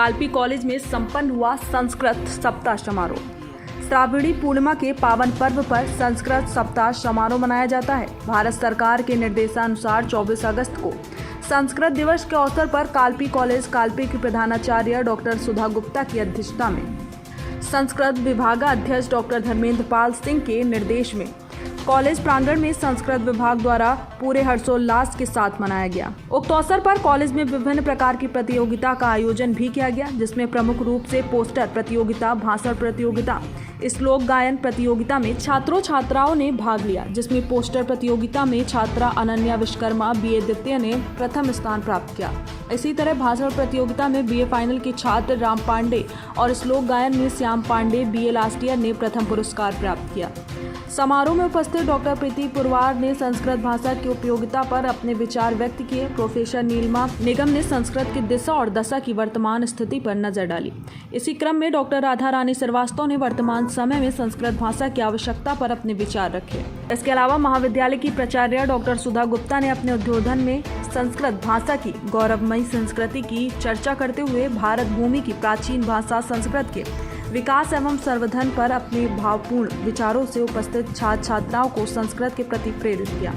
Kalpi college में संपन्न हुआ संस्कृत सप्ताह समारोह। श्रावणी पूर्णिमा के पावन पर्व पर संस्कृत सप्ताह समारोह मनाया जाता है। भारत सरकार के निर्देशानुसार 24 अगस्त को संस्कृत दिवस के अवसर पर कालपी कॉलेज कालपी की प्रधानाचार्य डॉक्टर सुधा गुप्ता की अध्यक्षता में संस्कृत विभागाध्यक्ष डॉक्टर धर्मेंद्र पाल सिंह के निर्देश में कॉलेज प्रांगण में संस्कृत विभाग द्वारा पूरे हर्षोल्लास के साथ मनाया गया। उक्त अवसर पर कॉलेज में विभिन्न प्रकार की प्रतियोगिता का आयोजन भी किया गया, जिसमें प्रमुख रूप से पोस्टर प्रतियोगिता, भाषण प्रतियोगिता, श्लोक गायन प्रतियोगिता में छात्रों छात्राओं ने भाग लिया, जिसमें पोस्टर प्रतियोगिता में छात्रा अनन्या विश्वकर्मा BA द्वितीय ने प्रथम स्थान प्राप्त किया। इसी तरह भाषण प्रतियोगिता में BA फाइनल के छात्र राम पांडे और श्लोक गायन में Shyam Pandey BA last year ने प्रथम पुरस्कार प्राप्त किया। समारोह में उपस्थित डॉक्टर प्रीति पुरवार ने संस्कृत भाषा की उपयोगिता पर अपने विचार व्यक्त किए। प्रोफेसर नीलिमा निगम ने संस्कृत की दिशा और दशा की वर्तमान स्थिति पर नजर डाली। इसी क्रम में डॉक्टर राधा रानी श्रीवास्तव ने वर्तमान समय में संस्कृत भाषा की आवश्यकता पर अपने विचार रखे। इसके अलावा महाविद्यालय की प्राचार्य डॉक्टर सुधा गुप्ता ने अपने उद्बोधन में संस्कृत भाषा की गौरवमयी संस्कृति की चर्चा करते हुए भारत भूमि की प्राचीन भाषा संस्कृत के विकास एवं संवर्धन पर अपने भावपूर्ण विचारों से उपस्थित छात्र छात्राओं को संस्कृत के प्रति प्रेरित किया।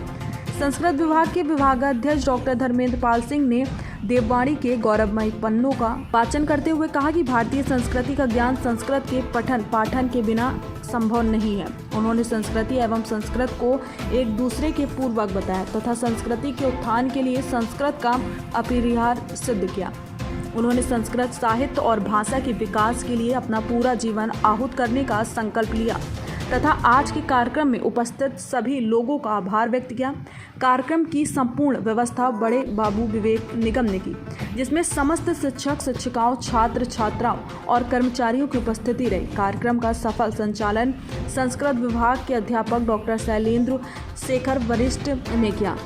संस्कृत विभाग के विभागाध्यक्ष डॉक्टर धर्मेंद्र पाल सिंह ने देववाणी के गौरवमयी पन्नों का वाचन करते हुए कहा कि भारतीय संस्कृति का ज्ञान संस्कृत के पठन पाठन के बिना संभव नहीं है। उन्होंने संस्कृति एवं संस्कृत को एक दूसरे के पूर्वक बताया तथा संस्कृति के उत्थान के लिए संस्कृत का अपरिहार्य सिद्ध किया। उन्होंने संस्कृत साहित्य और भाषा के विकास के लिए अपना पूरा जीवन आहूत करने का संकल्प लिया तथा आज के कार्यक्रम में उपस्थित सभी लोगों का आभार व्यक्त किया। कार्यक्रम की संपूर्ण व्यवस्था बड़े बाबू विवेक निगम ने की, जिसमें समस्त शिक्षक शिक्षिकाओं छात्र छात्राओं और कर्मचारियों की उपस्थिति रही। कार्यक्रम का सफल संचालन संस्कृत विभाग के अध्यापक डॉक्टर शैलेंद्र शेखर वरिष्ठ ने किया।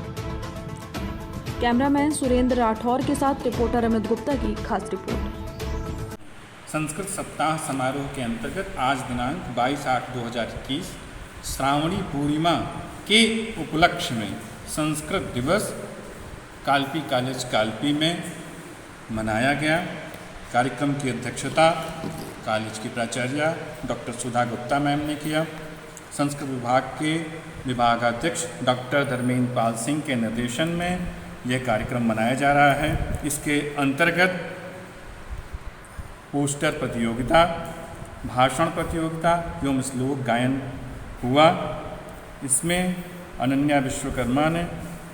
कैमरामैन सुरेंद्र राठौर के साथ रिपोर्टर अमित गुप्ता की खास रिपोर्ट। संस्कृत सप्ताह समारोह के अंतर्गत आज दिनांक 22/8/2021 श्रावणी पूर्णिमा के उपलक्ष्य में संस्कृत दिवस कालपी कॉलेज कालपी में मनाया गया। कार्यक्रम की अध्यक्षता कॉलेज की प्राचार्य डॉक्टर सुधा गुप्ता मैम ने किया। संस्कृत विभाग के विभागाध्यक्ष डॉक्टर धर्मेंद्र पाल सिंह के निर्देशन में यह कार्यक्रम मनाया जा रहा है। इसके अंतर्गत पोस्टर प्रतियोगिता, भाषण प्रतियोगिता एवं श्लोक गायन हुआ। इसमें अनन्या विश्वकर्मा ने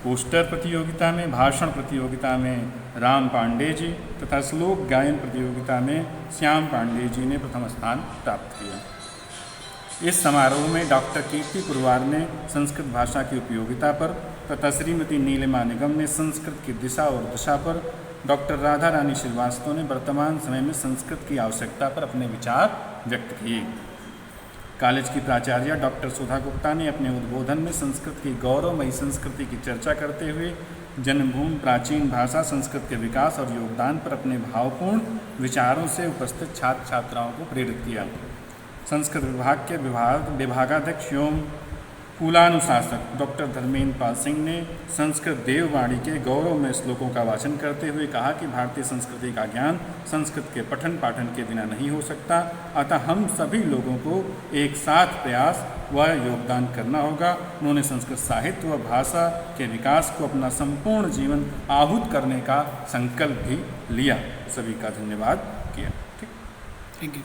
पोस्टर प्रतियोगिता में, भाषण प्रतियोगिता में राम पांडे जी तथा श्लोक गायन प्रतियोगिता में श्याम पांडे जी ने प्रथम स्थान प्राप्त किया। इस समारोह में डॉक्टर कीर्ति पुरवार ने संस्कृत भाषा की उपयोगिता पर तथा श्रीमती नीलिमा निगम ने संस्कृत की दिशा और दशा पर, डॉक्टर राधा रानी श्रीवास्तव ने वर्तमान समय में संस्कृत की आवश्यकता पर अपने विचार व्यक्त किए। कॉलेज की प्राचार्य डॉक्टर सुधा गुप्ता ने अपने उद्बोधन में संस्कृत की गौरवमयी संस्कृति की चर्चा करते हुए जन्मभूमि प्राचीन भाषा संस्कृत के विकास और योगदान पर अपने भावपूर्ण विचारों से उपस्थित छात्र छात्राओं को प्रेरित किया। संस्कृत विभाग के विभागाध्यक्ष एवं कुलानुशासक डॉक्टर धर्मेंद्र पाल सिंह ने संस्कृत देववाणी के गौरवमय श्लोकों का वाचन करते हुए कहा कि भारतीय संस्कृति का ज्ञान संस्कृत के पठन पाठन के बिना नहीं हो सकता, अतः हम सभी लोगों को एक साथ प्रयास व योगदान करना होगा। उन्होंने संस्कृत साहित्य व भाषा के विकास को अपना संपूर्ण जीवन आहूत करने का संकल्प भी लिया। सभी का धन्यवाद किया। ठीक, थैंक यू।